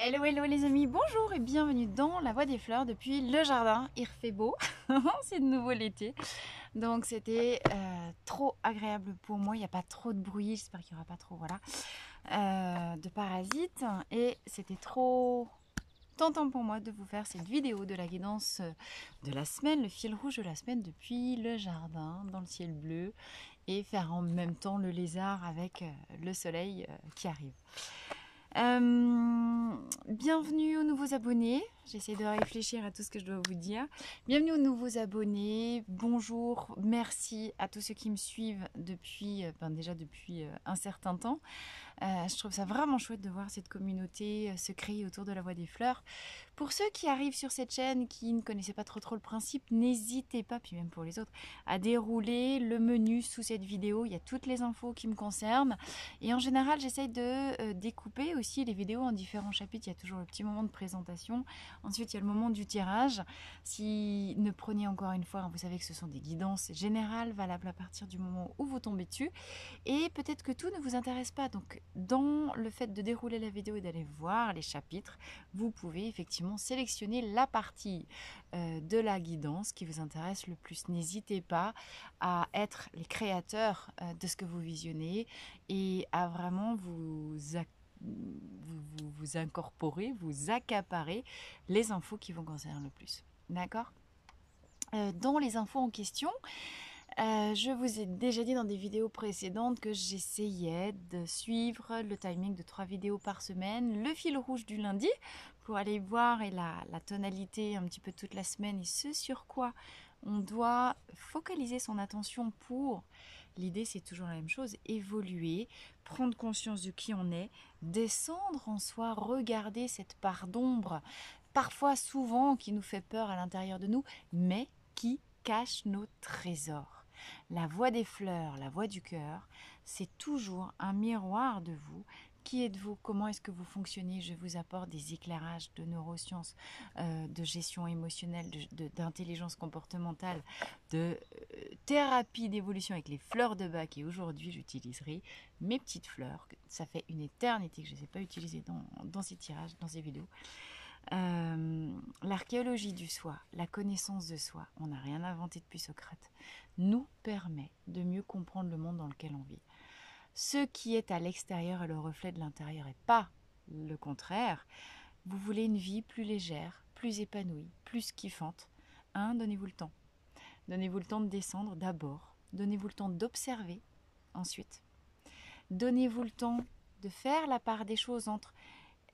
Hello hello les amis, bonjour et bienvenue dans la voie des fleurs depuis le jardin. Il refait beau, c'est de nouveau l'été. Donc c'était trop agréable pour moi, il n'y a pas trop de bruit, j'espère qu'il n'y aura pas trop de parasites. Et c'était trop tentant pour moi de vous faire cette vidéo de la guidance de la semaine, le fil rouge de la semaine depuis le jardin, dans le ciel bleu. Et faire en même temps le lézard avec le soleil qui arrive. Bienvenue aux nouveaux abonnés. J'essaie de réfléchir à tout ce que je dois vous dire. Bienvenue aux nouveaux abonnés. Bonjour, merci à tous ceux qui me suivent depuis, déjà depuis un certain temps. Je trouve ça vraiment chouette de voir cette communauté se créer autour de la voie des fleurs. Pour ceux qui arrivent sur cette chaîne, qui ne connaissaient pas trop le principe, n'hésitez pas, puis même pour les autres, à dérouler le menu sous cette vidéo. Il y a toutes les infos qui me concernent. Et en général, j'essaye de découper aussi les vidéos en différents chapitres. Il y a toujours le petit moment de présentation. Ensuite, il y a le moment du tirage. Si ne prenez encore une fois, vous savez que ce sont des guidances générales valables à partir du moment où vous tombez dessus. Et peut-être que tout ne vous intéresse pas. Donc, dans le fait de dérouler la vidéo et d'aller voir les chapitres, vous pouvez effectivement sélectionner la partie de la guidance qui vous intéresse le plus. N'hésitez pas à être les créateurs de ce que vous visionnez et à vraiment vous incorporer, vous accaparer les infos qui vous concernent le plus. D'accord ? Dans les infos en question, je vous ai déjà dit dans des vidéos précédentes que j'essayais de suivre le timing de 3 vidéos par semaine, le fil rouge du lundi pour aller voir et la tonalité un petit peu toute la semaine et ce sur quoi on doit focaliser son attention pour. L'idée c'est toujours la même chose, évoluer, prendre conscience de qui on est, descendre en soi, regarder cette part d'ombre, parfois souvent qui nous fait peur à l'intérieur de nous, mais qui cache nos trésors. La voie des fleurs, la voie du cœur, c'est toujours un miroir de vous. Qui êtes-vous? Comment est-ce que vous fonctionnez? Je vous apporte des éclairages de neurosciences, de gestion émotionnelle, d'intelligence comportementale, de thérapie d'évolution avec les fleurs de bac. Et aujourd'hui, j'utiliserai mes petites fleurs. Ça fait une éternité que je ne les ai pas utilisées dans ces tirages, dans ces vidéos. L'archéologie du soi, la connaissance de soi, on n'a rien inventé depuis Socrate, nous permet de mieux comprendre le monde dans lequel on vit. Ce qui est à l'extérieur est le reflet de l'intérieur et pas le contraire. Vous voulez une vie plus légère, plus épanouie, plus kiffante. Donnez-vous le temps. Donnez-vous le temps de descendre d'abord. Donnez-vous le temps d'observer ensuite. Donnez-vous le temps de faire la part des choses entre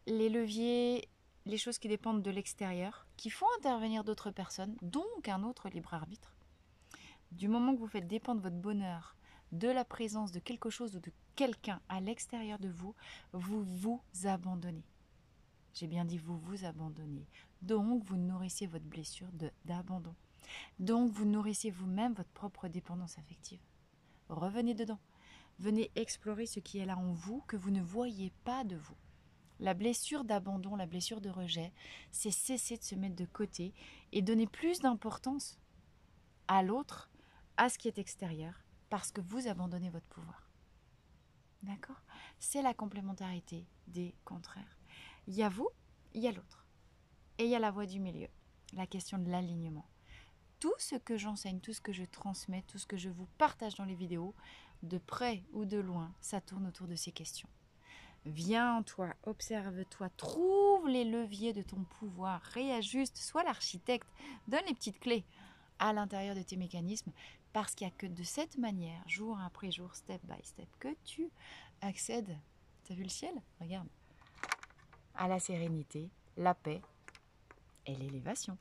les leviers, les choses qui dépendent de l'extérieur, qui font intervenir d'autres personnes, donc un autre libre arbitre. Du moment que vous faites dépendre votre bonheur de la présence de quelque chose ou de quelqu'un à l'extérieur de vous, vous vous abandonnez. J'ai bien dit vous vous abandonnez. Donc vous nourrissez votre blessure d'abandon. Donc vous nourrissez vous-même votre propre dépendance affective. Revenez dedans. Venez explorer ce qui est là en vous que vous ne voyez pas de vous. La blessure d'abandon, la blessure de rejet, c'est cesser de se mettre de côté et donner plus d'importance à l'autre, à ce qui est extérieur, parce que vous abandonnez votre pouvoir. D'accord ? C'est la complémentarité des contraires. Il y a vous, il y a l'autre. Et il y a la voie du milieu, la question de l'alignement. Tout ce que j'enseigne, tout ce que je transmets, tout ce que je vous partage dans les vidéos, de près ou de loin, ça tourne autour de ces questions. Viens en toi, observe-toi, trouve les leviers de ton pouvoir, réajuste, sois l'architecte, donne les petites clés à l'intérieur de tes mécanismes, parce qu'il n'y a que de cette manière, jour après jour, step by step, que tu accèdes, t'as vu le ciel? Regarde, à la sérénité, la paix et l'élévation.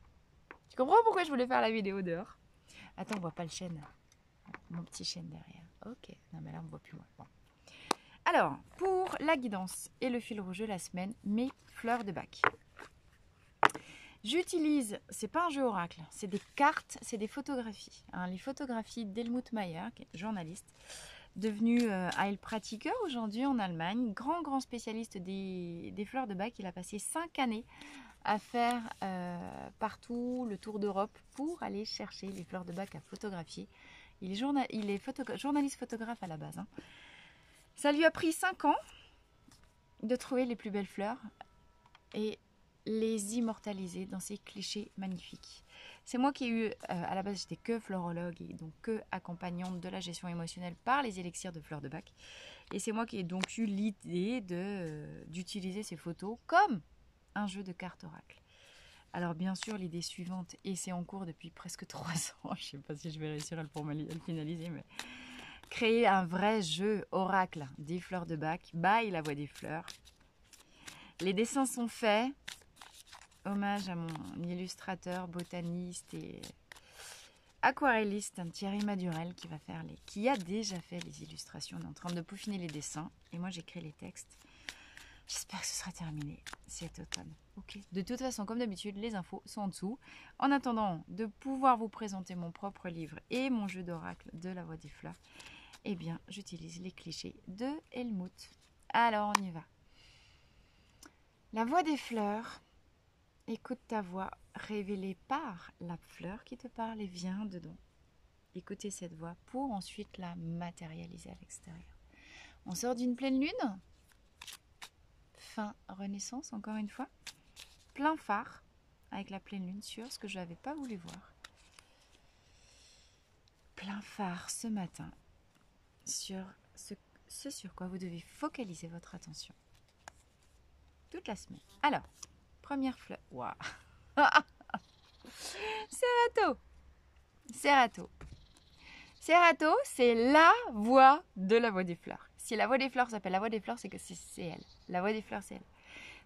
Tu comprends pourquoi je voulais faire la vidéo dehors? Attends, on voit pas le chêne, mon petit chêne derrière. Ok, non mais là on voit plus moi. Bon. Alors, pour la guidance et le fil rouge de la semaine, mes fleurs de bac. J'utilise, c'est pas un jeu oracle, c'est des cartes, c'est des photographies. Les photographies d'Helmut Mayer, qui est journaliste, devenu Heilpraktiker aujourd'hui en Allemagne, grand spécialiste des fleurs de bac. Il a passé 5 années à faire partout le tour d'Europe pour aller chercher les fleurs de bac à photographier. Il est journaliste photographe à la base. Ça lui a pris 5 ans de trouver les plus belles fleurs et les immortaliser dans ces clichés magnifiques. C'est moi qui ai eu, à la base j'étais que florologue et donc que accompagnante de la gestion émotionnelle par les élixirs de fleurs de bac. Et c'est moi qui ai donc eu l'idée d'utiliser ces photos comme un jeu de cartes oracle. Alors bien sûr l'idée suivante, et c'est en cours depuis presque 3 ans, je ne sais pas si je vais réussir à le finaliser, mais créer un vrai jeu oracle des fleurs de bac, by la voix des fleurs. Les dessins sont faits. Hommage à mon illustrateur, botaniste et aquarelliste Thierry Madurel qui a déjà fait les illustrations. On est en train de peaufiner les dessins et moi j'écris les textes. J'espère que ce sera terminé cet automne. Ok. De toute façon, comme d'habitude, les infos sont en dessous. En attendant de pouvoir vous présenter mon propre livre et mon jeu d'oracle de la voix des fleurs, eh bien, j'utilise les clichés de Helmut. Alors, on y va. La voix des fleurs. Écoute ta voix révélée par la fleur qui te parle et viens dedans. Écoutez cette voix pour ensuite la matérialiser à l'extérieur. On sort d'une pleine lune. Fin renaissance, encore une fois. Plein phare avec la pleine lune sur ce que je n'avais pas voulu voir. Plein phare ce matin sur ce sur quoi vous devez focaliser votre attention. Toute la semaine. Alors, première fleur. Waouh. Serato. Serato, c'est la voix de la voix des fleurs. Si la voix des fleurs s'appelle la voix des fleurs, c'est que c'est elle. La voix des fleurs, c'est elle.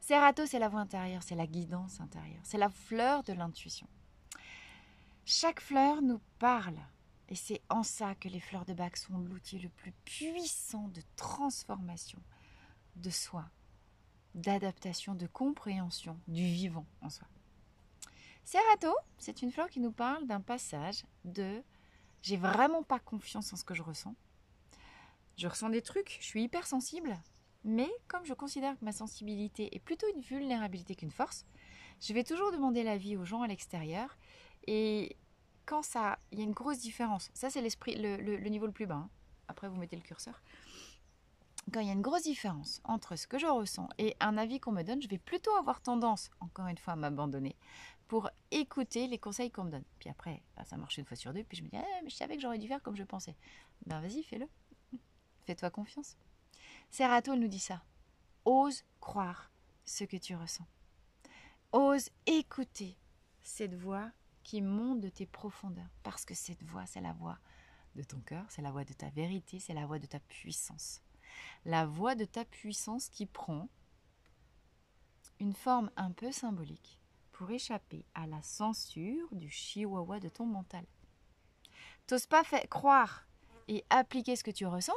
Serato, c'est la voix intérieure, c'est la guidance intérieure. C'est la fleur de l'intuition. Chaque fleur nous parle. Et c'est en ça que les fleurs de bac sont l'outil le plus puissant de transformation de soi, d'adaptation, de compréhension du vivant en soi. Serato, c'est une fleur qui nous parle d'un passage de « j'ai vraiment pas confiance en ce que je ressens ». Je ressens des trucs, je suis hypersensible, mais comme je considère que ma sensibilité est plutôt une vulnérabilité qu'une force, je vais toujours demander l'avis aux gens à l'extérieur. Et quand il y a une grosse différence, ça c'est l'esprit, le niveau le plus bas, hein. Après vous mettez le curseur. Quand il y a une grosse différence entre ce que je ressens et un avis qu'on me donne, je vais plutôt avoir tendance, encore une fois, à m'abandonner pour écouter les conseils qu'on me donne. Puis après, ça marche une fois sur deux, puis je me dis « mais je savais que j'aurais dû faire comme je pensais ». Ben vas-y, fais-le. Fais-toi confiance. Serato nous dit ça. Ose croire ce que tu ressens. Ose écouter cette voix qui monte de tes profondeurs. Parce que cette voix, c'est la voix de ton cœur, c'est la voix de ta vérité, c'est la voix de ta puissance. La voix de ta puissance qui prend une forme un peu symbolique pour échapper à la censure du chihuahua de ton mental. T'oses pas croire et appliquer ce que tu ressens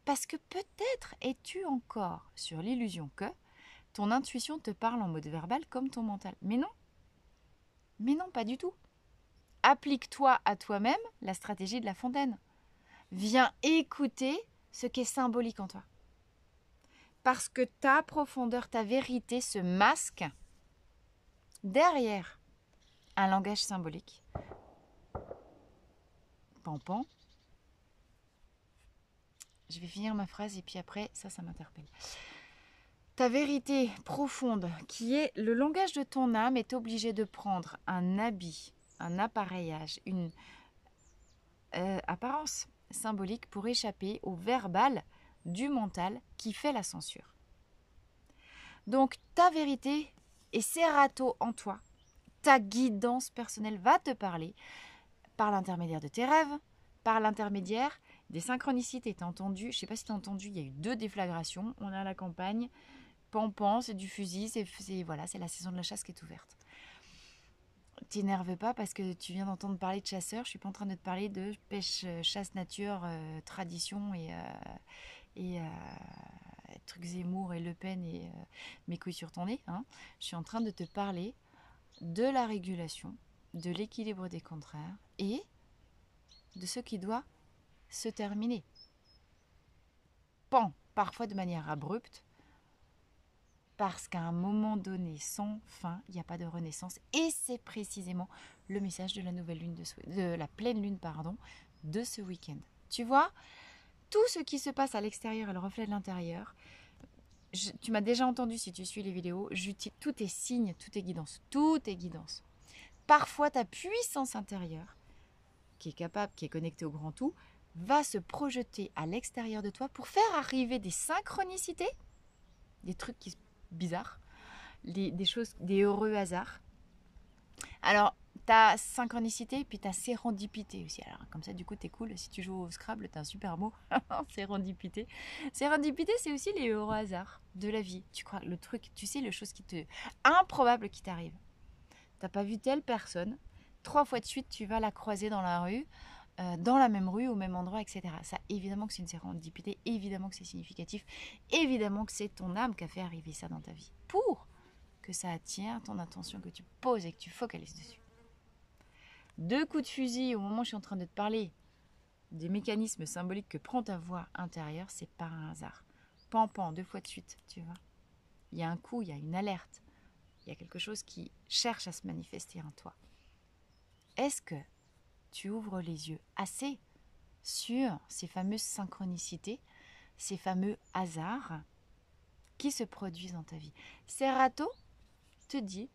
parce que peut-être es-tu encore sur l'illusion que ton intuition te parle en mode verbal comme ton mental. Mais non, pas du tout. Applique-toi à toi-même la stratégie de la fontaine. Viens écouter ce qui est symbolique en toi. Parce que ta profondeur, ta vérité se masque derrière un langage symbolique. Pampan. Je vais finir ma phrase et puis après, ça m'interpelle. Ta vérité profonde, qui est le langage de ton âme, est obligée de prendre un habit, un appareillage, une apparence symbolique pour échapper au verbal du mental qui fait la censure. Donc ta vérité et Serato en toi, ta guidance personnelle va te parler par l'intermédiaire de tes rêves, par l'intermédiaire des synchronicités. T'as entendu, je ne sais pas si tu as entendu, il y a eu 2 déflagrations, on est à la campagne, Pampan, c'est du fusil, c'est la saison de la chasse qui est ouverte. T'énerve pas parce que tu viens d'entendre parler de chasseurs, je suis pas en train de te parler de pêche, chasse nature, tradition et trucs Zemmour et Le Pen et mes couilles sur ton nez. Hein. Je suis en train de te parler de la régulation, de l'équilibre des contraires et de ce qui doit se terminer. Parfois de manière abrupte, parce qu'à un moment donné, sans fin, il n'y a pas de renaissance. Et c'est précisément le message de la nouvelle lune de la pleine lune, de ce week-end. Tu vois, tout ce qui se passe à l'extérieur est le reflet de l'intérieur. Tu m'as déjà entendu si tu suis les vidéos, j'utilise tout est signe, tout est guidance, tout est guidance. Parfois ta puissance intérieure, qui est capable, qui est connectée au grand tout, va se projeter à l'extérieur de toi pour faire arriver des synchronicités, des trucs bizarres, des choses, des heureux hasards. Alors, t'as synchronicité, puis t'as sérendipité aussi. Alors, comme ça, du coup, t'es cool. Si tu joues au Scrabble, t'as un super mot. Sérendipité. Sérendipité, c'est aussi les heureux hasards de la vie. Tu crois, le truc, tu sais, le chose improbable qui t'arrive. T'as pas vu telle personne, 3 fois de suite, tu vas la croiser dans la rue, dans la même rue, au même endroit, etc. Ça, évidemment que c'est une sérendipité, évidemment que c'est significatif, évidemment que c'est ton âme qui a fait arriver ça dans ta vie. Pour que ça attire ton attention, que tu poses et que tu focalises dessus. 2 coups de fusil au moment où je suis en train de te parler des mécanismes symboliques que prend ta voix intérieure, c'est pas un hasard. Pan, 2 fois de suite, tu vois. Il y a un coup, il y a une alerte. Il y a quelque chose qui cherche à se manifester en toi. Est-ce que tu ouvres les yeux assez sur ces fameuses synchronicités, ces fameux hasards qui se produisent dans ta vie? Serato te dit,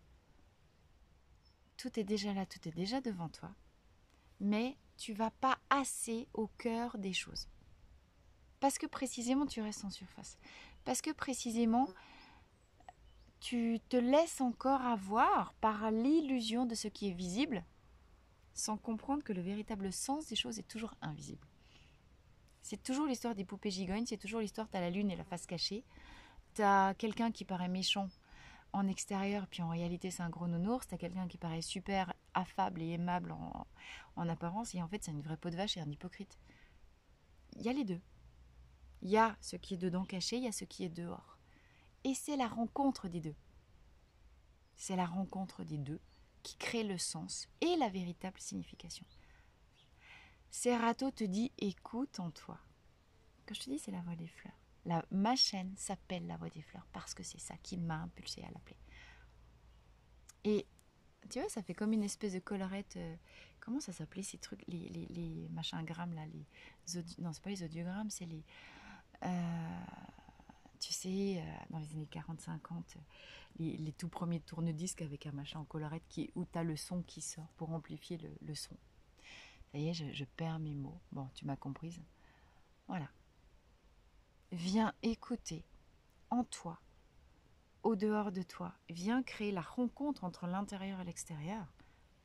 tout est déjà là, tout est déjà devant toi, mais tu vas pas assez au cœur des choses. Parce que précisément, tu restes en surface. Parce que précisément, tu te laisses encore avoir par l'illusion de ce qui est visible, sans comprendre que le véritable sens des choses est toujours invisible. C'est toujours l'histoire des poupées gigognes, c'est toujours l'histoire t'as la lune et la face cachée, t'as quelqu'un qui paraît méchant en extérieur, puis en réalité c'est un gros nounours, t'as quelqu'un qui paraît super affable et aimable en apparence, et en fait c'est une vraie peau de vache et un hypocrite. Il y a les deux. Il y a ce qui est dedans caché, il y a ce qui est dehors. Et c'est la rencontre des deux. C'est la rencontre des deux qui crée le sens et la véritable signification. Serato te dit écoute en toi. Quand je te dis c'est la voix des fleurs, ma chaîne s'appelle la voix des fleurs parce que c'est ça qui m'a impulsé à l'appeler. Et tu vois, ça fait comme une espèce de collerette. Comment ça s'appelait ces trucs, les machins grammes là, non, c'est pas les audiogrammes, c'est les. Tu sais, dans les années 40-50, les tout premiers tourne-disques avec un machin en collerette où tu as le son qui sort pour amplifier le son. Ça y est, je perds mes mots. Bon, tu m'as comprise. Voilà. Viens écouter en toi, au dehors de toi. Viens créer la rencontre entre l'intérieur et l'extérieur.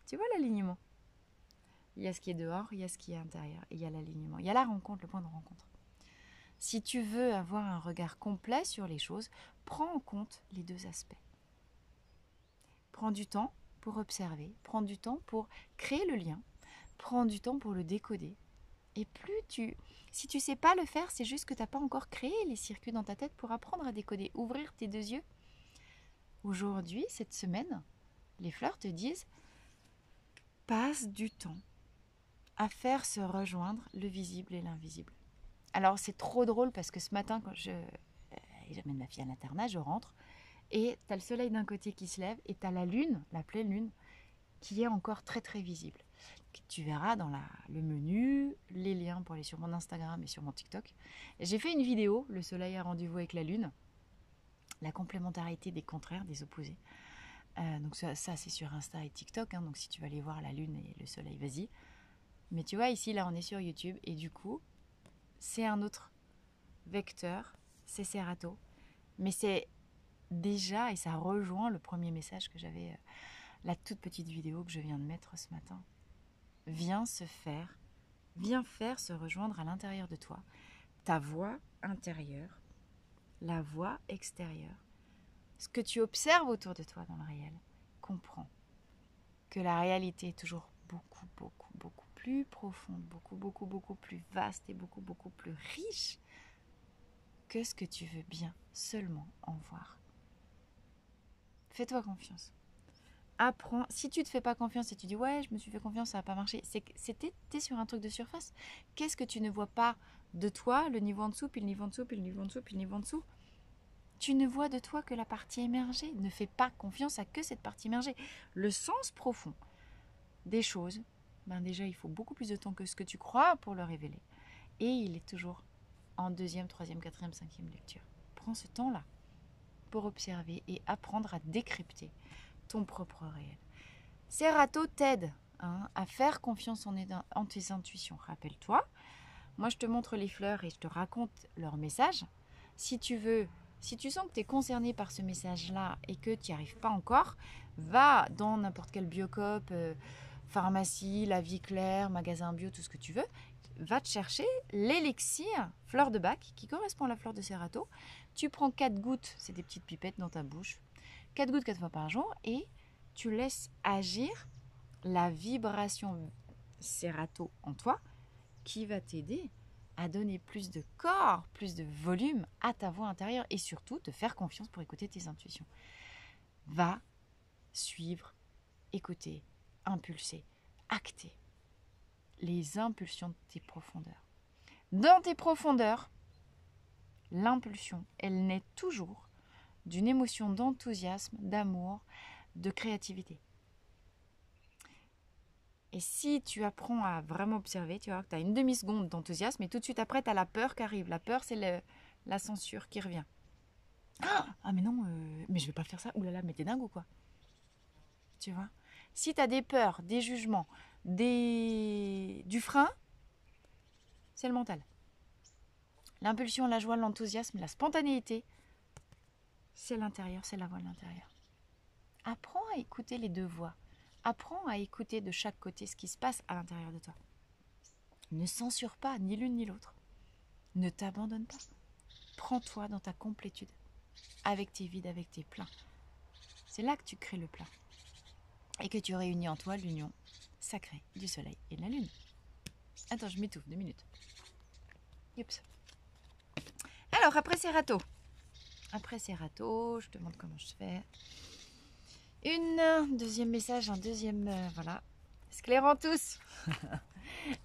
Tu vois l'alignement? Il y a ce qui est dehors, il y a ce qui est intérieur, et il y a l'alignement. Il y a la rencontre, le point de rencontre. Si tu veux avoir un regard complet sur les choses, prends en compte les deux aspects. Prends du temps pour observer, prends du temps pour créer le lien, prends du temps pour le décoder. Et si tu ne sais pas le faire, c'est juste que tu n'as pas encore créé les circuits dans ta tête pour apprendre à décoder, ouvrir tes 2 yeux. Aujourd'hui, cette semaine, les fleurs te disent passe du temps à faire se rejoindre le visible et l'invisible. Alors c'est trop drôle parce que ce matin, quand j'amène ma fille à l'internat, je rentre et tu as le soleil d'un côté qui se lève et tu as la lune, la pleine lune, qui est encore très très visible. Tu verras dans le menu, les liens pour aller sur mon Instagram et sur mon TikTok. J'ai fait une vidéo, le soleil a rendez-vous avec la lune, la complémentarité des contraires, des opposés. Donc ça c'est sur Insta et TikTok, hein, donc si tu vas aller voir la lune et le soleil, vas-y. Mais tu vois, ici, là, on est sur YouTube et du coup, c'est un autre vecteur, c'est Serato. Mais c'est déjà, et ça rejoint le premier message que j'avais, la toute petite vidéo que je viens de mettre ce matin. Viens faire se rejoindre à l'intérieur de toi, ta voix intérieure, la voix extérieure. Ce que tu observes autour de toi dans le réel, comprends que la réalité est toujours beaucoup, beaucoup, beaucoup plus profonde, beaucoup, beaucoup, beaucoup plus vaste et beaucoup, beaucoup plus riche que ce que tu veux bien seulement en voir. Fais-toi confiance. Apprends. Si tu ne te fais pas confiance et tu dis ouais, je me suis fait confiance, ça n'a pas marché, t'es sur un truc de surface. Qu'est-ce que tu ne vois pas de toi, le niveau en dessous, puis le niveau en dessous, puis le niveau en dessous, puis le niveau en dessous? Tu ne vois de toi que la partie émergée. Ne fais pas confiance à que cette partie émergée. Le sens profond des choses, déjà il faut beaucoup plus de temps que ce que tu crois pour le révéler. Et il est toujours en 2e, 3e, 4e, 5e lecture. Prends ce temps-là. pour observer et apprendre à décrypter ton propre réel. Serato t'aide à faire confiance en tes intuitions. Rappelle-toi, moi je te montre les fleurs et je te raconte leur message. Si tu sens que tu es concerné par ce message-là et que tu n'y arrives pas encore, va dans n'importe quel Biocoop, pharmacie, La Vie Claire, magasin bio, tout ce que tu veux. Va te chercher l'élixir fleur de bac qui correspond à la fleur de Serato. Tu prends 4 gouttes, c'est des petites pipettes dans ta bouche, 4 gouttes 4 fois par jour et tu laisses agir la vibration Serato en toi qui va t'aider à donner plus de corps, plus de volume à ta voix intérieure et surtout te faire confiance pour écouter tes intuitions. Va suivre, écouter, impulser, acter les impulsions de tes profondeurs. Dans tes profondeurs, l'impulsion, elle naît toujours d'une émotion d'enthousiasme, d'amour, de créativité. Et si tu apprends à vraiment observer, tu vois que tu as une demi-seconde d'enthousiasme et tout de suite après, tu as la peur qui arrive. La peur, c'est la censure qui revient. Ah mais non, mais je vais pas faire ça. Ouh là là, mais t'es dingue ou quoi? Tu vois? Si tu as des peurs, des jugements, du frein, c'est le mental. L'impulsion, la joie, l'enthousiasme, la spontanéité, c'est l'intérieur, c'est la voix de l'intérieur. Apprends à écouter les deux voix. Apprends à écouter de chaque côté ce qui se passe à l'intérieur de toi. Ne censure pas ni l'une ni l'autre. Ne t'abandonne pas. Prends-toi dans ta complétude, avec tes vides, avec tes pleins. C'est là que tu crées le plein. Et que tu réunis en toi l'union sacrée du soleil et de la lune. Attends, je m'étouffe, 2 minutes. Youps. Alors, après Serato. Je te montre comment je fais. Deuxième message, voilà. Scléranthus.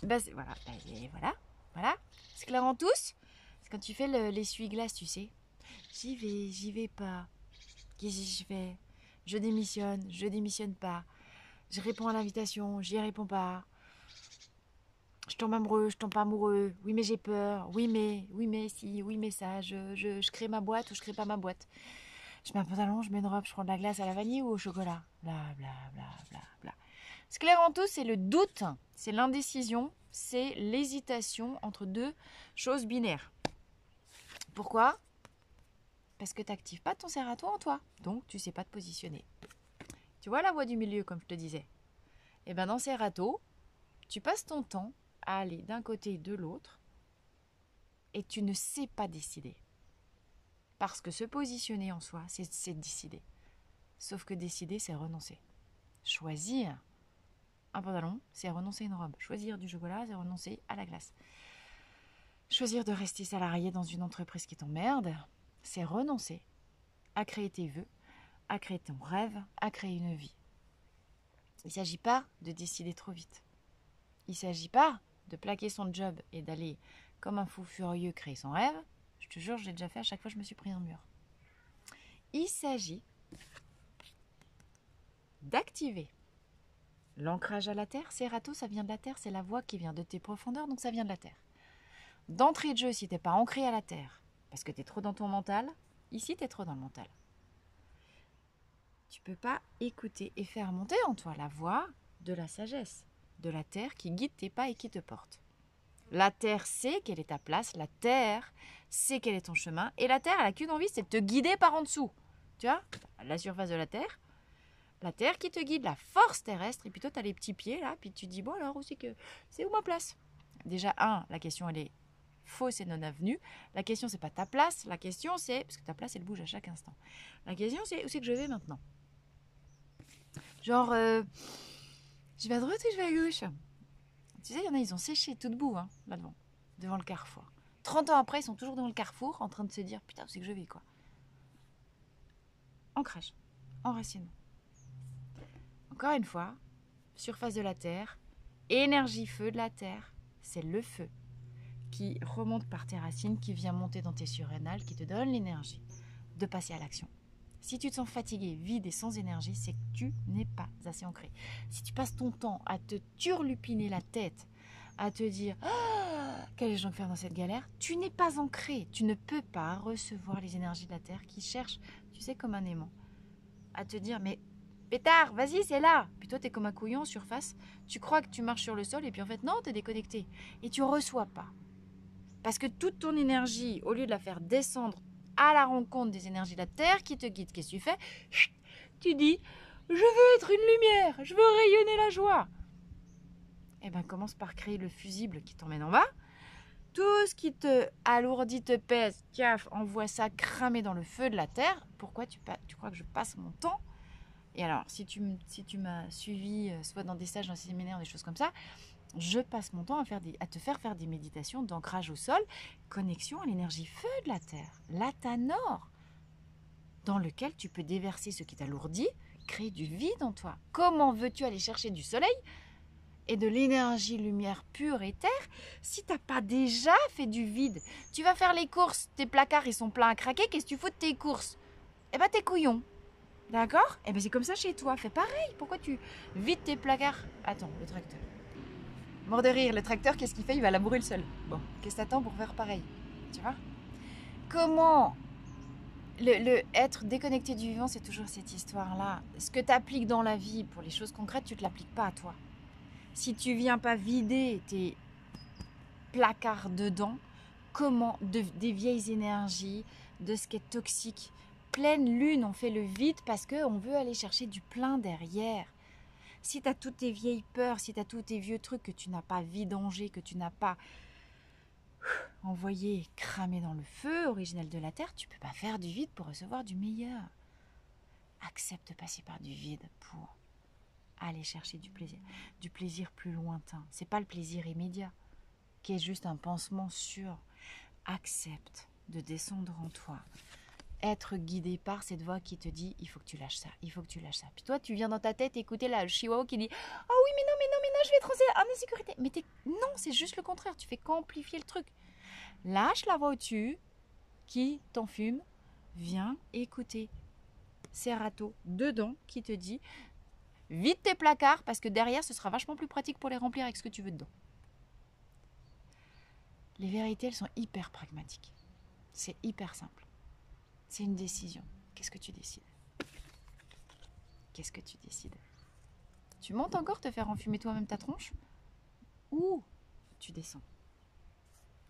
Voilà. Scléranthus, c'est quand tu fais l'essuie-glace, tu sais. J'y vais pas. Qu'est-ce que je fais? Je démissionne pas. Je réponds à l'invitation, j'y réponds pas. Je tombe amoureux, je tombe pas amoureux. Oui, mais j'ai peur. Oui, mais si. Oui, mais ça. Je crée ma boîte ou je crée pas ma boîte. Je mets un pantalon, je mets une robe, je prends de la glace à la vanille ou au chocolat. Bla, bla, bla, bla, bla. Scléranthus, c'est le doute, c'est l'indécision, c'est l'hésitation entre deux choses binaires. Pourquoi? Parce que tu n'actives pas ton Serato en toi, donc tu ne sais pas te positionner. Tu vois la voie du milieu, comme je te disais? Et bien dans Serato, tu passes ton temps à aller d'un côté et de l'autre et tu ne sais pas décider. Parce que se positionner en soi, c'est décider. Sauf que décider, c'est renoncer. Choisir un pantalon, c'est renoncer à une robe. Choisir du chocolat, c'est renoncer à la glace. Choisir de rester salarié dans une entreprise qui t'emmerde, c'est renoncer à créer tes vœux, à créer ton rêve, à créer une vie. Il ne s'agit pas de décider trop vite. Il ne s'agit pas de plaquer son job et d'aller, comme un fou furieux, créer son rêve. Je te jure, je l'ai déjà fait, à chaque fois je me suis pris un mur. Il s'agit d'activer l'ancrage à la terre. Serato, ça vient de la terre, c'est la voix qui vient de tes profondeurs, donc ça vient de la terre. D'entrée de jeu, si tu n'es pas ancré à la terre, parce que tu es trop dans ton mental, ici tu es trop dans le mental. Tu ne peux pas écouter et faire monter en toi la voix de la sagesse, de la terre qui guide tes pas et qui te porte. La terre sait quelle est ta place, la terre sait quel est ton chemin, et la terre, elle n'a qu'une envie, c'est de te guider par en dessous. Tu vois, la surface de la terre qui te guide, la force terrestre, et puis toi, tu as les petits pieds là, puis tu te dis, bon alors, c'est où ma place? Déjà, la question, elle est fausse et non avenue. La question, c'est pas ta place, la question, c'est, parce que ta place, elle bouge à chaque instant. La question, c'est, où c'est que je vais maintenant? Genre, je vais à droite ou je vais à gauche? Tu sais, il y en a, ils ont séché tout debout, là devant le carrefour. 30 ans après, ils sont toujours devant le carrefour, en train de se dire, putain, où c'est que je vais, quoi. Ancrage, enracinement. Encore une fois, surface de la Terre, énergie feu de la Terre, c'est le feu qui remonte par tes racines, qui vient monter dans tes surrénales, qui te donne l'énergie de passer à l'action. Si tu te sens fatigué, vide et sans énergie, c'est que tu n'es pas assez ancré. Si tu passes ton temps à te turlupiner la tête, à te dire Qu'allais-je donc faire dans cette galère? Tu n'es pas ancré. Tu ne peux pas recevoir les énergies de la Terre qui cherchent, tu sais, comme un aimant, à te dire, mais pétard, vas-y, c'est là. Puis toi, t'es comme un couillon en surface. Tu crois que tu marches sur le sol et puis en fait, non, t'es déconnecté. Et tu ne reçois pas. Parce que toute ton énergie, au lieu de la faire descendre à la rencontre des énergies de la Terre qui te guident, qu'est-ce que tu fais? Chut, tu dis, je veux être une lumière, je veux rayonner la joie. Eh bien, commence par créer le fusible qui t'emmène en bas. Tout ce qui te alourdit, te pèse, caf, envoie ça cramer dans le feu de la terre. Pourquoi tu crois que je passe mon temps? Et alors, si tu m'as suivi, soit dans des stages, dans des séminaires, des choses comme ça, je passe mon temps à te faire faire des méditations d'ancrage au sol, connexion à l'énergie feu de la terre, l'athanor, dans lequel tu peux déverser ce qui t'alourdit, créer du vide en toi. Comment veux-tu aller chercher du soleil et de l'énergie lumière pure et terre si tu n'as pas déjà fait du vide? Tu vas faire les courses, tes placards ils sont pleins à craquer, qu'est-ce que tu fous de tes courses? Eh ben t'es couillon, d'accord? Eh ben c'est comme ça chez toi, fais pareil. Pourquoi tu vides tes placards? Attends, le tracteur. Mort de rire, le tracteur qu'est-ce qu'il fait? Il va labourer le sol. Bon, qu'est-ce que t'attends pour faire pareil? Tu vois? Comment le être déconnecté du vivant, c'est toujours cette histoire-là. Ce que tu appliques dans la vie pour les choses concrètes, tu ne te l'appliques pas à toi. Si tu viens pas vider tes placards dedans, comment des vieilles énergies, de ce qui est toxique, pleine lune, on fait le vide parce qu'on veut aller chercher du plein derrière. Si tu as toutes tes vieilles peurs, si tu as tous tes vieux trucs que tu n'as pas vidangés, que tu n'as pas envoyé cramer dans le feu originel de la terre, tu peux pas faire du vide pour recevoir du meilleur. Accepte de passer par du vide pour aller chercher du plaisir plus lointain. C'est pas le plaisir immédiat, qui est juste un pansement sûr. Accepte de descendre en toi. Être guidé par cette voix qui te dit il faut que tu lâches ça, il faut que tu lâches ça. Puis toi, tu viens dans ta tête écouter la chihuahua qui dit oh oui, mais non, je vais être en insécurité. Mais non, c'est juste le contraire, tu fais qu'amplifier le truc. Lâche la voix au-dessus qui t'enfume, viens écouter Serato dedans qui te dit vide tes placards parce que derrière ce sera vachement plus pratique pour les remplir avec ce que tu veux dedans. Les vérités, elles sont hyper pragmatiques. C'est hyper simple. C'est une décision. Qu'est-ce que tu décides? Qu'est-ce que tu décides? Tu montes encore te faire enfumer toi-même ta tronche? Ou tu descends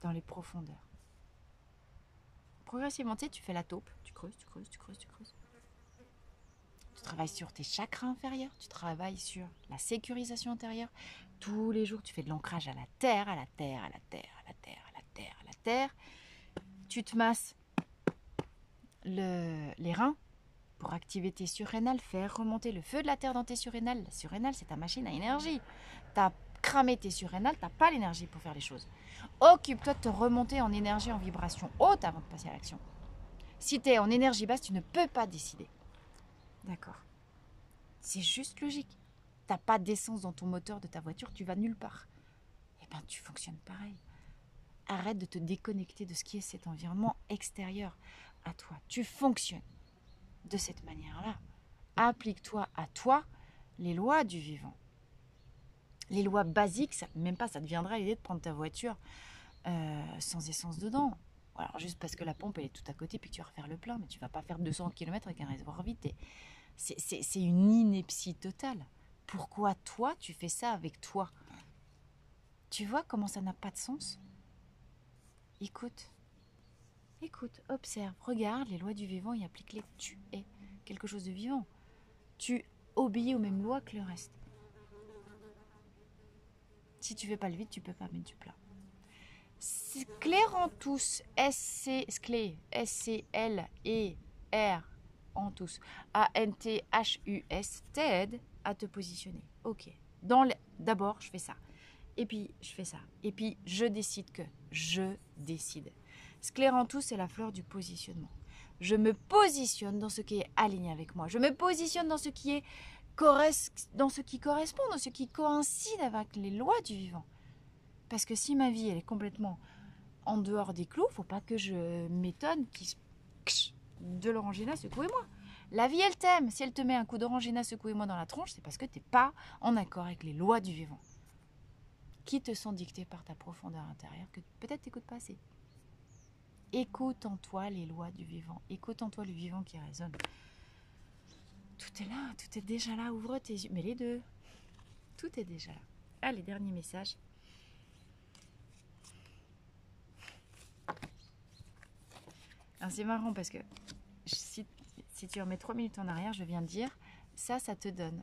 dans les profondeurs? Progressivement, tu sais, tu fais la taupe. Tu creuses. Tu travailles sur tes chakras inférieurs. Tu travailles sur la sécurisation intérieure. Tous les jours, tu fais de l'ancrage à la terre, à la terre, à la terre, à la terre, à la terre, à la terre. Tu te masses les reins pour activer tes surrénales, faire remonter le feu de la terre dans tes surrénales. La surrénale, c'est ta machine à énergie. Tu as cramé tes surrénales, tu n'as pas l'énergie pour faire les choses. Occupe-toi de te remonter en énergie, en vibration haute avant de passer à l'action. Si tu es en énergie basse, tu ne peux pas décider. D'accord. C'est juste logique. Tu n'as pas d'essence dans ton moteur de ta voiture, tu vas nulle part. Eh bien, tu fonctionnes pareil. Arrête de te déconnecter de ce qui est cet environnement extérieur à toi. Tu fonctionnes de cette manière-là. Applique-toi à toi les lois du vivant. Les lois basiques, ça, même pas, ça te viendra l'idée de prendre ta voiture sans essence dedans. Alors juste parce que la pompe elle est tout à côté puis que tu vas refaire le plein, mais tu vas pas faire 200 km avec un réservoir vide. C'est une ineptie totale. Pourquoi toi tu fais ça avec toi? Tu vois comment ça n'a pas de sens? Écoute, observe, regarde les lois du vivant et applique-les. Tu es quelque chose de vivant. Tu obéis aux mêmes lois que le reste. Si tu fais pas le vide, tu peux pas mettre du plat. Scléranthus, S-C-L-E-R en tous, A-N-T-H-U-S, t'aide à te positionner. Ok. D'abord, je fais ça. Et puis, je fais ça. Et puis, je décide que. Je décide. Scléranthus, c'est la fleur du positionnement. Je me positionne dans ce qui est aligné avec moi. Je me positionne dans ce qui correspond, dans ce qui coïncide avec les lois du vivant. Parce que si ma vie, elle est complètement en dehors des clous, faut pas que je m'étonne de l'orangina, secouez-moi. La vie, elle t'aime. Si elle te met un coup d'orangina, secouez-moi dans la tronche, c'est parce que tu n'es pas en accord avec les lois du vivant. qui te sont dictées par ta profondeur intérieure que peut-être tu n'écoutes pas assez. Écoute en toi les lois du vivant. Écoute en toi le vivant qui résonne. Tout est là, tout est déjà là. Ouvre tes yeux. Mais les deux, tout est déjà là. Allez, dernier message. Alors c'est marrant parce que si tu remets 3 minutes en arrière, je viens de dire, ça te donne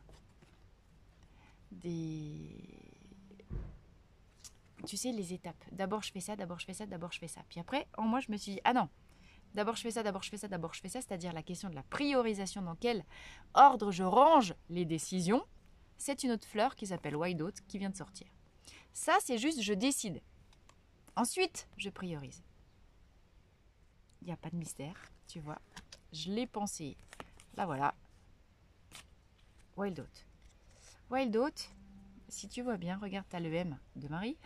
tu sais, les étapes. D'abord je fais ça, d'abord je fais ça, d'abord je fais ça. Puis après, en moi, je me suis dit, ah non, d'abord je fais ça, d'abord je fais ça, d'abord je fais ça, c'est-à-dire la question de la priorisation, dans quel ordre je range les décisions, c'est une autre fleur qui s'appelle Wild Oat qui vient de sortir. Ça, c'est juste, je décide. Ensuite, je priorise. Il n'y a pas de mystère, tu vois. Je l'ai pensé. Là, voilà. Wild Oat. Wild Oat, si tu vois bien, regarde, tu as le M de Marie.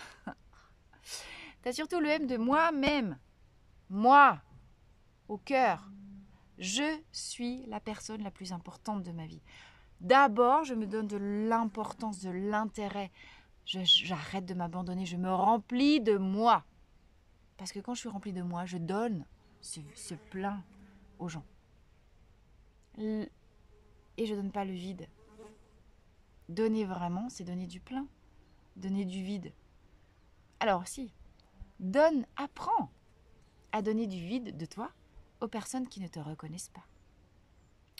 Tu as surtout le M de moi-même. Moi, au cœur. Je suis la personne la plus importante de ma vie. D'abord, je me donne de l'importance, de l'intérêt. J'arrête de m'abandonner, je me remplis de moi. Parce que quand je suis remplie de moi, je donne ce plein aux gens. Et je ne donne pas le vide. Donner vraiment, c'est donner du plein. Donner du vide. Alors si, apprends à donner du vide de toi aux personnes qui ne te reconnaissent pas.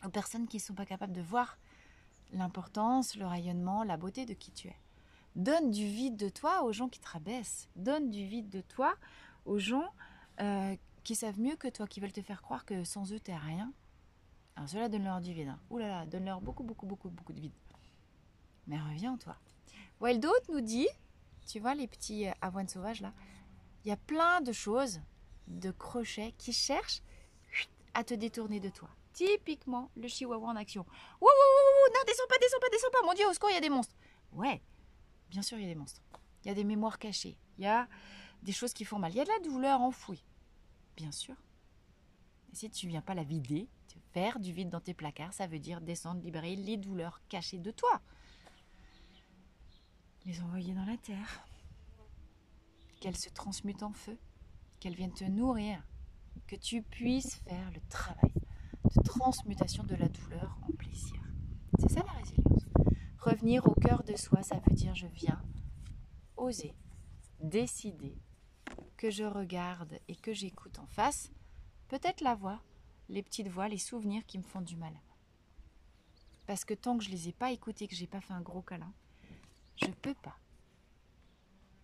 Aux personnes qui ne sont pas capables de voir l'importance, le rayonnement, la beauté de qui tu es. Donne du vide de toi aux gens qui te rabaissent. Donne du vide de toi aux gens qui savent mieux que toi, qui veulent te faire croire que sans eux, t'es rien. Alors cela, donne-leur du vide. Hein. Ouh là là, donne-leur beaucoup de vide. Mais reviens en toi. Wild Oat nous dit, tu vois les petits avoines sauvages là, il y a plein de choses, de crochets qui cherchent à te détourner de toi. Typiquement, le chihuahua en action. Wouh, non, descends pas, mon Dieu, au secours, il y a des monstres. Ouais, bien sûr, il y a des monstres. Il y a des mémoires cachées. Il y a des choses qui font mal. Il y a de la douleur enfouie. Bien sûr. Et si tu ne viens pas la vider, faire du vide dans tes placards, ça veut dire descendre, libérer les douleurs cachées de toi. Les envoyer dans la terre. Qu'elles se transmutent en feu. Qu'elles viennent te nourrir. Que tu puisses faire le travail de transmutation de la douleur en plaisir. C'est ça la résilience. Revenir au cœur de soi, ça veut dire je viens oser, décider que je regarde et que j'écoute en face, peut-être la voix, les petites voix, les souvenirs qui me font du mal. Parce que tant que je ne les ai pas écoutés, que je n'ai pas fait un gros câlin, je ne peux pas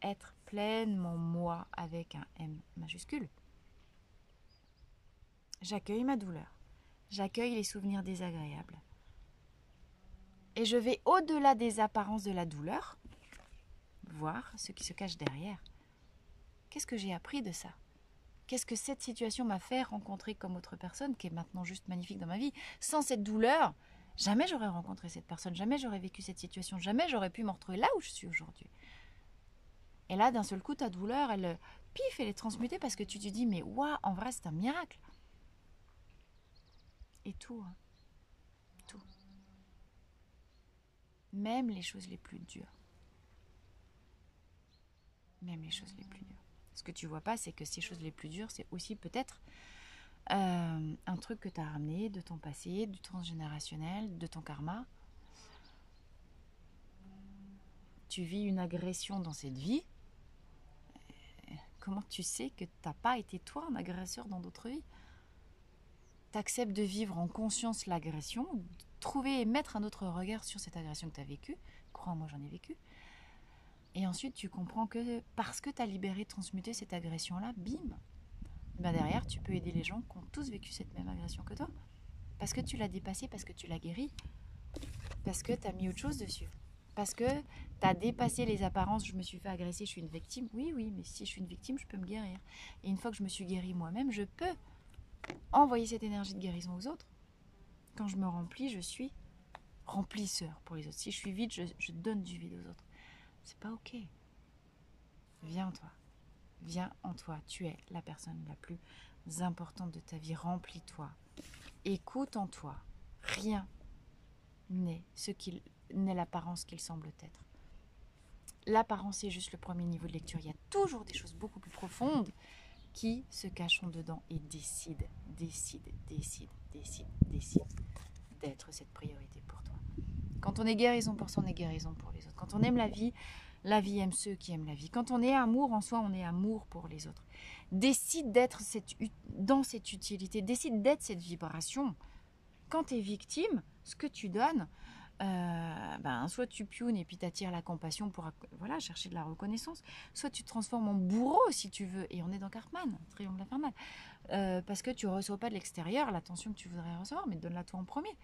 être pleinement moi avec un M majuscule. J'accueille ma douleur, j'accueille les souvenirs désagréables. Et je vais au-delà des apparences de la douleur, voir ce qui se cache derrière. Qu'est-ce que j'ai appris de ça ? Qu'est-ce que cette situation m'a fait rencontrer comme autre personne qui est maintenant juste magnifique dans ma vie ? Sans cette douleur, jamais j'aurais rencontré cette personne, jamais j'aurais vécu cette situation, jamais j'aurais pu me retrouver là où je suis aujourd'hui. Et là, d'un seul coup, ta douleur, elle est transmutée parce que tu te dis, mais waouh, en vrai, c'est un miracle. Et tout, hein. Tout. Même les choses les plus dures. Même les choses les plus dures. Ce que tu vois pas, c'est que ces choses les plus dures, c'est aussi peut-être un truc que tu as ramené de ton passé, du transgénérationnel, de ton karma. Tu vis une agression dans cette vie. Comment tu sais que tu n'as pas été toi un agresseur dans d'autres vies ? Tu acceptes de vivre en conscience l'agression, trouver et mettre un autre regard sur cette agression que tu as vécue. Crois-moi, j'en ai vécu. Et ensuite, tu comprends que parce que tu as libéré, transmuté cette agression-là, bim, ben derrière, tu peux aider les gens qui ont tous vécu cette même agression que toi. Parce que tu l'as dépassé, parce que tu l'as guéri, parce que tu as mis autre chose dessus. Parce que tu as dépassé les apparences, je me suis fait agresser, je suis une victime. Oui, mais si je suis une victime, je peux me guérir. Et une fois que je me suis guérie moi-même, je peux envoyer cette énergie de guérison aux autres. Quand je me remplis, je suis remplisseur pour les autres. Si je suis vide, je donne du vide aux autres. C'est pas ok. Viens en toi. Viens en toi. Tu es la personne la plus importante de ta vie. Remplis-toi. Écoute en toi. Rien n'est ce qu'il n'est l'apparence qu'il semble être. l'apparence est juste le premier niveau de lecture. Il y a toujours des choses beaucoup plus profondes qui se cachent en dedans et décident d'être cette priorité pour toi. Quand on est guérison pour soi, on est guérison pour les autres. Quand on aime la vie aime ceux qui aiment la vie. Quand on est amour en soi, on est amour pour les autres. Décide d'être dans cette utilité, décide d'être cette vibration. Quand tu es victime, ce que tu donnes, soit tu piounes et puis tu attires la compassion pour chercher de la reconnaissance, soit tu te transformes en bourreau si tu veux, et on est dans Cartman, triangle infernal, parce que tu ne reçois pas de l'extérieur l'attention que tu voudrais recevoir, mais donne-la toi en premier.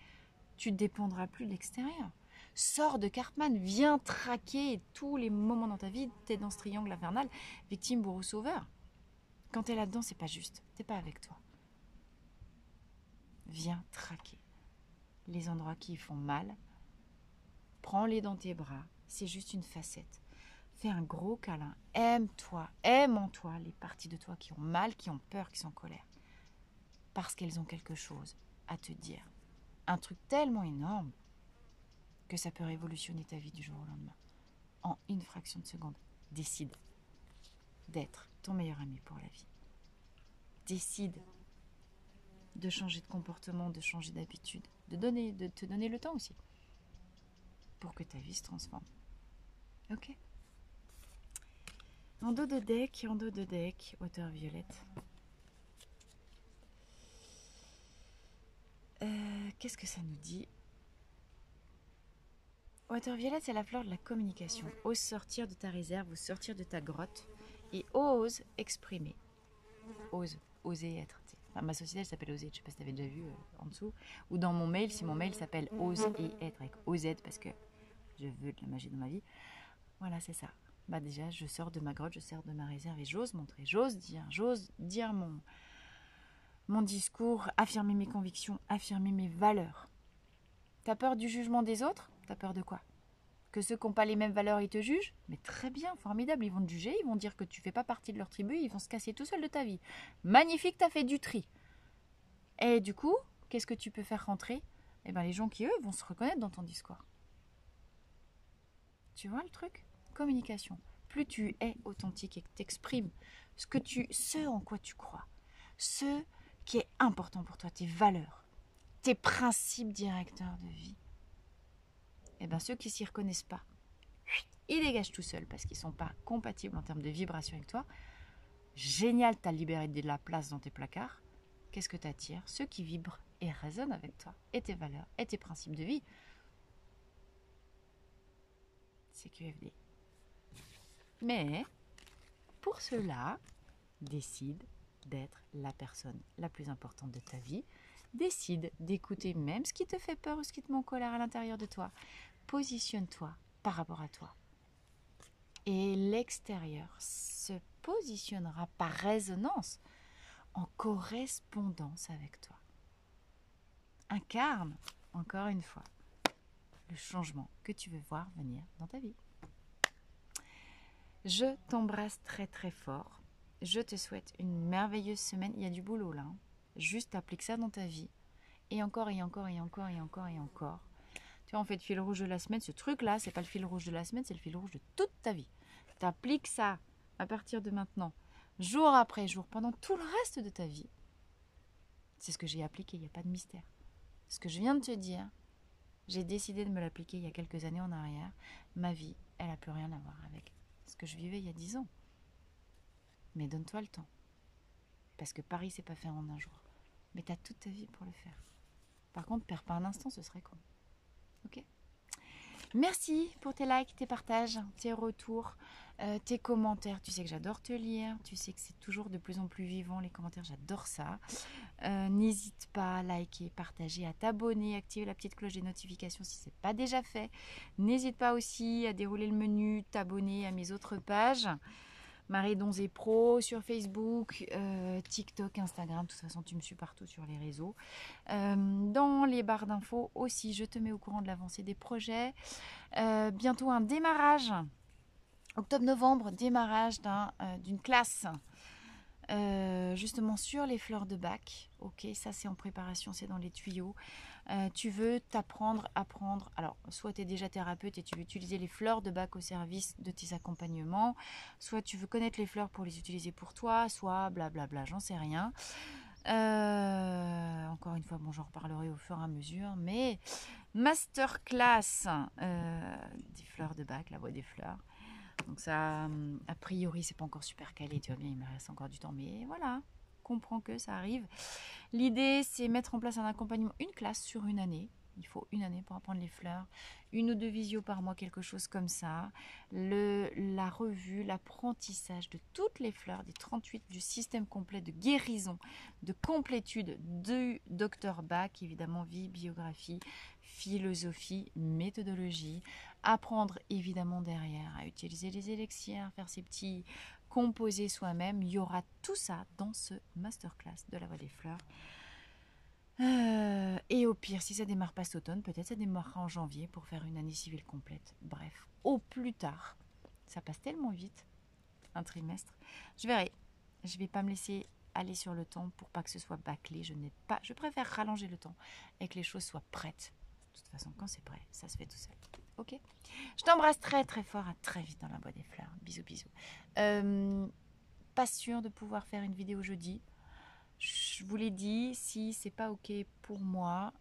Tu ne dépendras plus de l'extérieur. Sors de Cartman, viens traquer tous les moments dans ta vie, tu es dans ce triangle infernal, victime, bourreau, sauveur. Quand tu es là-dedans, c'est pas juste, tu n'es pas avec toi. Viens traquer les endroits qui font mal, prends-les dans tes bras, c'est juste une facette. Fais un gros câlin, aime-toi, aime en toi les parties de toi qui ont mal, qui ont peur, qui sont en colère. Parce qu'elles ont quelque chose à te dire. Un truc tellement énorme que ça peut révolutionner ta vie du jour au lendemain. En une fraction de seconde, décide d'être ton meilleur ami pour la vie. Décide de changer de comportement, de changer d'habitude, de te donner le temps aussi pour que ta vie se transforme. Ok? En dos de deck, hauteur violette. Qu'est-ce que ça nous dit? Hauteur violette, c'est la fleur de la communication. Ose sortir de ta réserve, ose sortir de ta grotte et ose exprimer. Oser être. Enfin, ma société, elle s'appelle Oser. Je ne sais pas si tu avais déjà vu en dessous. Ou dans mon mail, si mon mail s'appelle Ose et être avec OZ parce que je veux de la magie dans ma vie. Voilà, c'est ça. Déjà, je sors de ma grotte, je sors de ma réserve et j'ose montrer, j'ose dire mon discours, affirmer mes convictions, affirmer mes valeurs. T'as peur du jugement des autres? T'as peur de quoi? Que ceux qui n'ont pas les mêmes valeurs, ils te jugent? Mais très bien, formidable, ils vont te juger, ils vont dire que tu ne fais pas partie de leur tribu, ils vont se casser tout seul de ta vie. Magnifique, t'as fait du tri. Et du coup, qu'est-ce que tu peux faire rentrer? Les gens qui, eux, vont se reconnaître dans ton discours. Tu vois le truc? Communication. Plus tu es authentique et que tu exprimes ce en quoi tu crois, ce qui est important pour toi, tes valeurs, tes principes directeurs de vie, ceux qui ne s'y reconnaissent pas, ils dégagent tout seuls parce qu'ils ne sont pas compatibles en termes de vibration avec toi. Génial, tu as libéré de la place dans tes placards. Qu'est-ce que tu attires? Ceux qui vibrent et résonnent avec toi, et tes valeurs, et tes principes de vie. C'est QFD. Mais, pour cela, décide d'être la personne la plus importante de ta vie. Décide d'écouter même ce qui te fait peur ou ce qui te met en colère à l'intérieur de toi. Positionne-toi par rapport à toi. Et l'extérieur se positionnera par résonance, en correspondance avec toi. Incarne, encore une fois, le changement que tu veux voir venir dans ta vie. Je t'embrasse très très fort. Je te souhaite une merveilleuse semaine. Il y a du boulot là. Juste applique ça dans ta vie. Et encore, et encore, et encore, et encore, et encore. Tu vois, en fait, le fil rouge de la semaine, ce truc-là, c'est pas le fil rouge de la semaine, c'est le fil rouge de toute ta vie. Tu appliques ça à partir de maintenant, jour après jour, pendant tout le reste de ta vie. C'est ce que j'ai appliqué, il n'y a pas de mystère. Ce que je viens de te dire, j'ai décidé de me l'appliquer il y a quelques années en arrière. Ma vie, elle n'a plus rien à voir avec ce que je vivais il y a 10 ans. Mais donne-toi le temps. Parce que Paris, c'est pas fait en un jour. Mais tu as toute ta vie pour le faire. Par contre, perds pas un instant, ce serait con. Ok ? Merci pour tes likes, tes partages, tes retours, tes commentaires. Tu sais que j'adore te lire. Tu sais que c'est toujours de plus en plus vivant, les commentaires. J'adore ça. N'hésite pas à liker, partager, à t'abonner, activer la petite cloche des notifications si ce n'est pas déjà fait. N'hésite pas aussi à dérouler le menu, t'abonner à mes autres pages. Marie Donzé Pro sur Facebook, TikTok, Instagram. De toute façon, tu me suis partout sur les réseaux. Dans les barres d'infos aussi, je te mets au courant de l'avancée des projets. Bientôt un démarrage, octobre-novembre, démarrage d'une classe justement sur les fleurs de bac. Ok, ça c'est en préparation, c'est dans les tuyaux. Tu veux apprendre. Alors, soit tu es déjà thérapeute et tu veux utiliser les fleurs de bac au service de tes accompagnements, soit tu veux connaître les fleurs pour les utiliser pour toi, soit blablabla, j'en sais rien. Encore une fois, bon, j'en reparlerai au fur et à mesure, mais masterclass des fleurs de bac, la voix des fleurs. Donc ça, a priori, c'est pas encore super calé, tu vois bien, il me reste encore du temps, mais voilà, comprends que ça arrive. L'idée, c'est mettre en place un accompagnement, une classe sur une année. Il faut une année pour apprendre les fleurs, 1 ou 2 visios par mois, quelque chose comme ça. La revue, l'apprentissage de toutes les fleurs, des 38, du système complet de guérison, de complétude du Dr Bach, évidemment vie, biographie, philosophie, méthodologie. Apprendre évidemment derrière à utiliser les élixirs, faire ses petits composés soi-même. Il y aura tout ça dans ce masterclass de la voix des fleurs. Et au pire, si ça démarre pas cet automne, peut-être ça démarrera en janvier pour faire une année civile complète. Bref, au plus tard. Ça passe tellement vite, un trimestre. Je verrai. Je vais pas me laisser aller sur le temps pour pas que ce soit bâclé. Je préfère rallonger le temps et que les choses soient prêtes. De toute façon, quand c'est prêt, ça se fait tout seul. Ok. Je t'embrasse très très fort. À très vite dans la boîte des fleurs. Bisous bisous. Pas sûre de pouvoir faire une vidéo jeudi. Je vous l'ai dit, si c'est pas ok pour moi,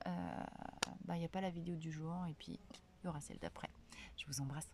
il n'y a pas la vidéo du jour et puis il y aura celle d'après. Je vous embrasse.